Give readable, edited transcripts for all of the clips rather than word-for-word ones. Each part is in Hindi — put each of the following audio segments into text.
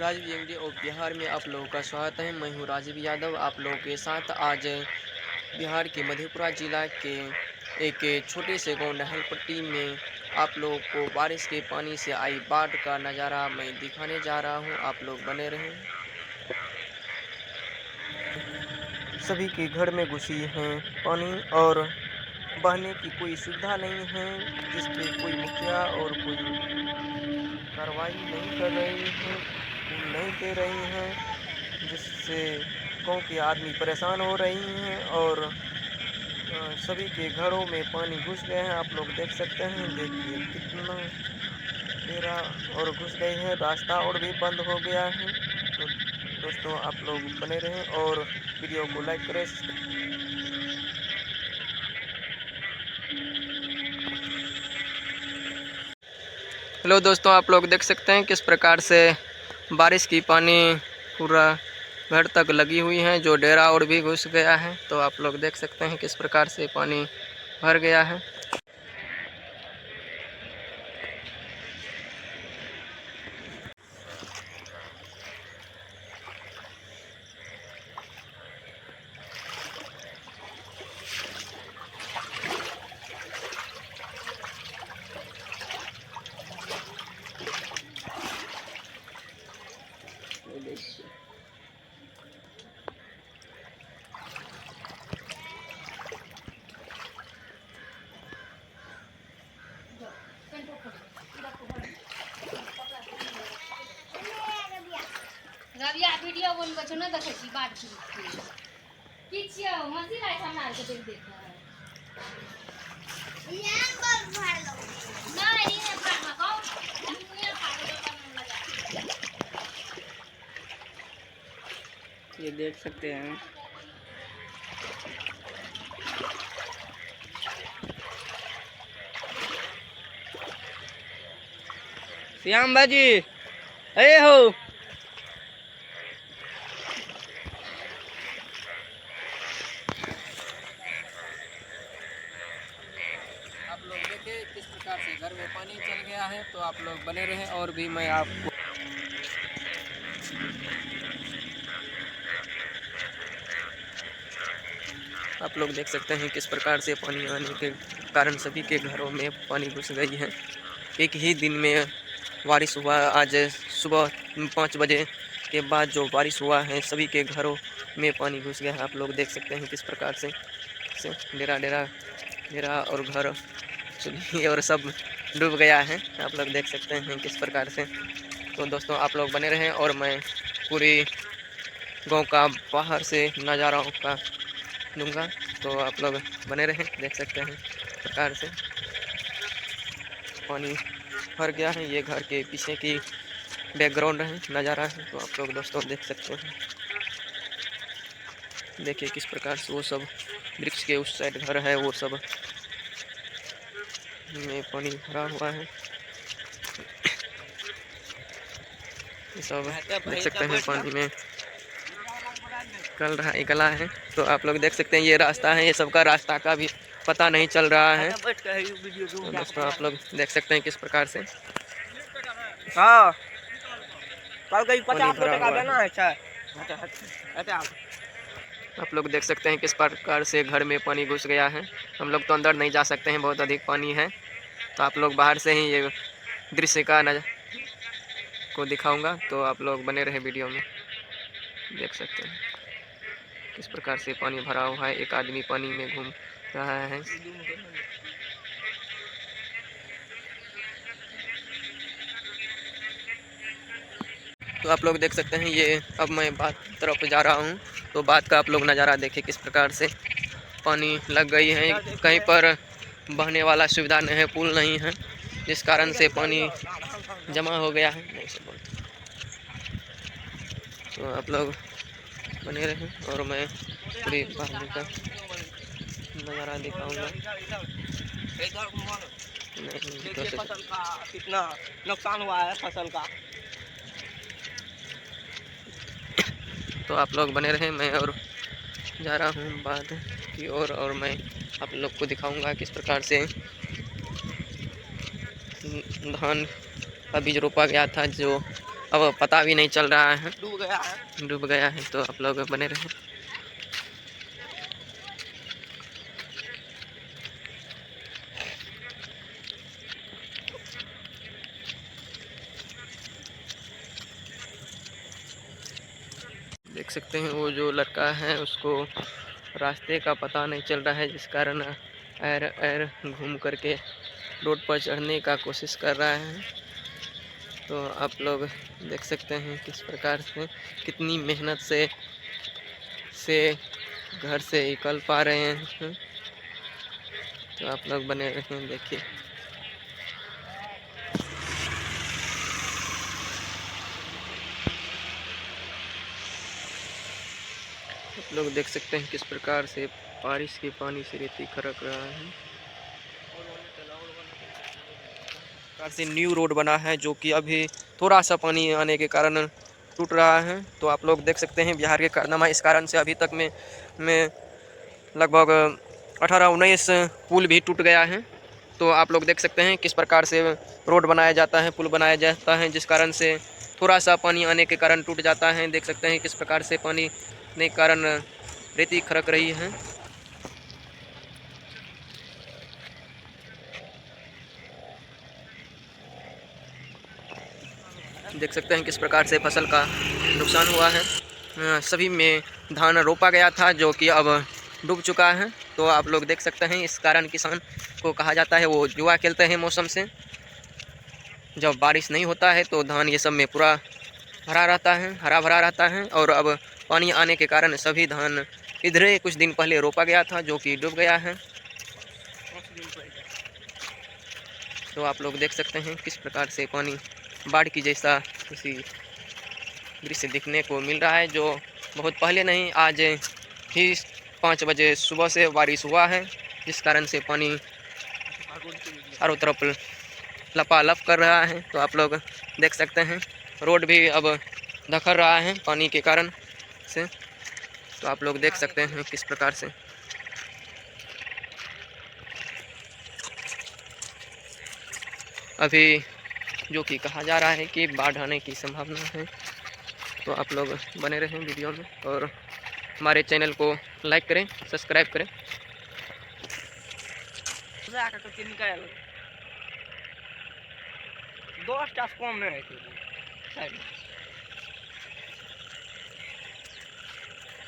राजीव एमडी और बिहार में आप लोगों का स्वागत है। मैं हूँ राजीव यादव। आप लोगों के साथ आज बिहार के मधेपुरा जिला के एक छोटे से गांव नहलपट्टी में आप लोगों को बारिश के पानी से आई बाढ़ का नज़ारा मैं दिखाने जा रहा हूँ। आप लोग बने रहें। सभी के घर में घुसी है पानी और बहने की कोई सुविधा नहीं है, जिसपे कोई मुखिया और कोई कार्रवाई नहीं कर रही हैं, नहीं दे रही हैं, जिससे गांव के आदमी परेशान हो रही हैं और सभी के घरों में पानी घुस गए हैं। आप लोग देख सकते हैं, देखिए कितना गहरा और घुस गए हैं, रास्ता और भी बंद हो गया है। तो दोस्तों आप लोग बने रहें और वीडियो को लाइक करें। हेलो दोस्तों, आप लोग देख सकते हैं किस प्रकार से बारिश की पानी पूरा घर तक लगी हुई है, जो डेरा और भी घुस गया है। तो आप लोग देख सकते हैं किस प्रकार से पानी भर गया है। रबिया वीडियो बनबै छ न, देखै छी बात की छियै मसी लाइ हमरा आर के देख यार बस भर लो नहीं ये भर मकाओ ये फाड़ दो लगा। ये देख सकते हैं श्याम बाजी, अरे हो आप लोग देखें किस प्रकार से घर में पानी चल गया है। तो आप लोग बने रहें और भी मैं आपको आप लोग देख सकते हैं किस प्रकार से पानी आने के कारण सभी के घरों में पानी घुस गई है। एक ही दिन में बारिश हुआ। आज सुबह 5 बजे के बाद जो बारिश हुआ है, सभी के घरों में पानी घुस गया है। आप लोग देख सकते हैं किस प्रकार से डेरा और घर चुल्ही और सब डूब गया है। आप लोग देख सकते हैं किस प्रकार से। तो दोस्तों आप लोग बने रहें और मैं पूरी गांव का बाहर से नज़ाराओं का दूंगा। तो आप लोग बने रहें। देख सकते हैं प्रकार से पानी भर गया है। ये घर के पीछे की बैकग्राउंड है, नज़ारा है। तो आप लोग दोस्तों देख सकते हैं, देखिए किस प्रकार से वो सब वृक्ष के उस साइड घर है, वो सब में पानी भरा हुआ है। ये सब देख सकते हैं पानी में निकला है। तो आप लोग देख सकते हैं ये रास्ता है, ये सबका रास्ता का भी पता नहीं चल रहा है। तो दोस्तों आप लोग देख सकते हैं किस प्रकार से आप लोग देख सकते हैं किस प्रकार से घर में पानी घुस गया है। हम लोग तो अंदर नहीं जा सकते हैं, बहुत अधिक पानी है। तो आप लोग बाहर से ही ये दृश्य का को दिखाऊंगा। तो आप लोग बने रहे वीडियो में। देख सकते हैं किस प्रकार से पानी भरा हुआ है। एक आदमी पानी में घूम रहा है। तो आप लोग देख सकते हैं ये अब मैं बात तरफ जा रहा हूँ। तो बात का आप लोग नज़ारा देखिए किस प्रकार से पानी लग गई है। कहीं पर बहने वाला सुविधा नहीं है, पुल नहीं है, जिस कारण से पानी जमा हो गया है। नहीं से बोलते। तो आप लोग बने रहें और मैं पूरी बाहर का नज़ारा दिखाऊंगा। फसल का कितना नुकसान हुआ है फसल का। तो आप लोग बने रहें, मैं और जा रहा हूँ बाद की ओर और मैं आप लोग को दिखाऊंगा किस प्रकार से धान का बीज रोपा गया था, जो अब पता भी नहीं चल रहा है, डूब गया है। डूब गया है। तो आप लोग बने रहें। देख सकते हैं वो जो लड़का है उसको रास्ते का पता नहीं चल रहा है, जिस कारण एर एर घूम करके रोड पर चढ़ने का कोशिश कर रहा है। तो आप लोग देख सकते हैं किस प्रकार से कितनी मेहनत से घर से निकल पा रहे हैं। तो आप लोग बने रहें, देखिए। आप लोग देख सकते हैं किस प्रकार से बारिश के पानी से रेती खरक रहा है। प्रकार से न्यू रोड बना है जो कि अभी थोड़ा सा पानी आने के कारण टूट रहा है। तो आप लोग देख सकते हैं बिहार के कारनामा इस कारण से अभी तक में लगभग 18-19 पुल भी टूट गया है। तो आप लोग देख सकते हैं किस प्रकार से रोड बनाया जाता है, पुल बनाया जाता है, जिस कारण से थोड़ा सा पानी आने के कारण टूट जाता है। देख सकते हैं किस प्रकार से पानी के कारण रेती खरक रही है। देख सकते हैं किस प्रकार से फसल का नुकसान हुआ है। सभी में धान रोपा गया था जो कि अब डूब चुका है। तो आप लोग देख सकते हैं इस कारण किसान को कहा जाता है वो जुआ खेलते हैं मौसम से। जब बारिश नहीं होता है तो धान ये सब में पूरा भरा रहता है, हरा भरा रहता है। और अब पानी आने के कारण सभी धान इधर कुछ दिन पहले रोपा गया था जो कि डूब गया है। तो आप लोग देख सकते हैं किस प्रकार से पानी बाढ़ की जैसा किसी दृश्य दिखने को मिल रहा है, जो बहुत पहले नहीं आज ही 5 बजे सुबह से बारिश हुआ है, जिस कारण से पानी चारों तरफ लपालप कर रहा है। तो आप लोग देख सकते हैं रोड भी अब धकर रहा है पानी के कारण से। तो आप लोग देख सकते हैं किस प्रकार से अभी जो कि कहा जा रहा है कि बाढ़ आने की संभावना है। तो आप लोग बने रहें वीडियो में और हमारे चैनल को लाइक करें, सब्सक्राइब करें।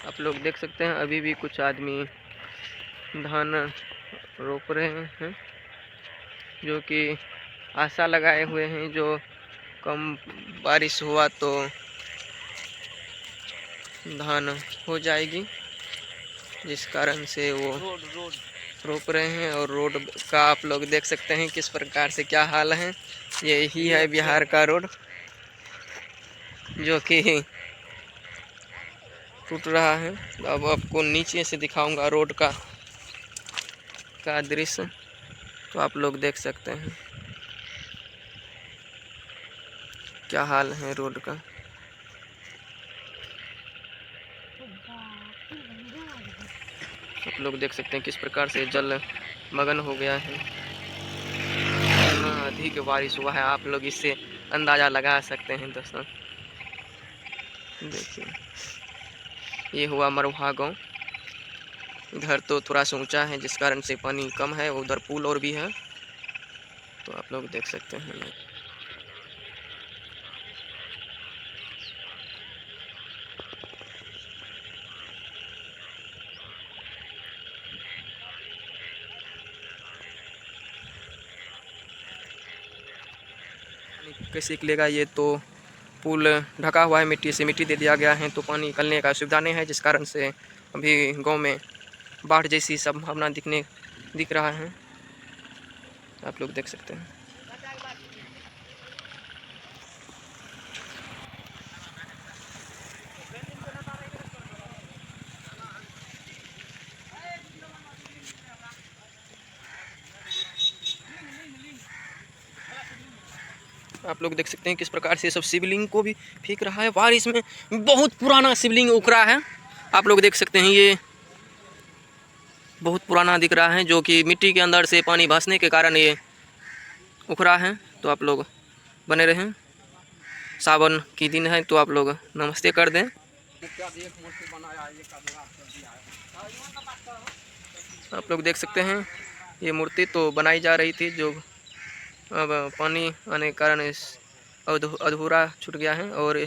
आप लोग देख सकते हैं अभी भी कुछ आदमी धान रोप रहे हैं, जो कि आशा लगाए हुए हैं जो कम बारिश हुआ तो धान हो जाएगी, जिस कारण से वो रोप रहे हैं। और रोड का आप लोग देख सकते हैं किस प्रकार से क्या हाल है। यही है बिहार का रोड जो कि टूट रहा है। अब आपको नीचे से दिखाऊंगा रोड का दृश्य। तो आप लोग देख सकते हैं क्या हाल है रोड का। आप लोग देख सकते हैं किस प्रकार से जल मगन हो गया है। इतना अधिक बारिश हुआ है, आप लोग इससे अंदाज़ा लगा सकते हैं दोस्तों। देखिए ये हुआ मरवा गांव। इधर तो थोड़ा सा ऊंचा है जिस कारण से पानी कम है, उधर पुल और भी है। तो आप लोग देख सकते हैं। कैसे निकलेगा, ये तो पुल ढका हुआ है मिट्टी से, मिट्टी दे दिया गया है तो पानी निकलने का सुविधा नहीं है, जिस कारण से अभी गांव में बाढ़ जैसी संभावना दिख रहा है। आप लोग देख सकते हैं। आप लोग देख सकते हैं किस प्रकार से सब शिवलिंग को भी फेंक रहा है। बारिश में बहुत पुराना शिवलिंग उखड़ा है। आप लोग देख सकते हैं ये बहुत पुराना दिख रहा है, जो कि मिट्टी के अंदर से पानी भसने के कारण ये उखड़ा है। तो आप लोग बने रहें। सावन की दिन है तो आप लोग नमस्ते कर दें। आप लोग देख सकते हैं ये मूर्ति तो बनाई जा रही थी, जो अब पानी आने के कारण इस अधूरा छूट गया है और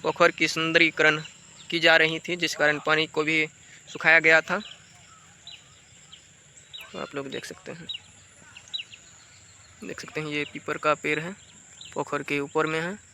पोखर की सुंदरीकरण की जा रही थी, जिस कारण पानी को भी सुखाया गया था। आप लोग देख सकते हैं ये पीपर का पेड़ है, पोखर के ऊपर में है।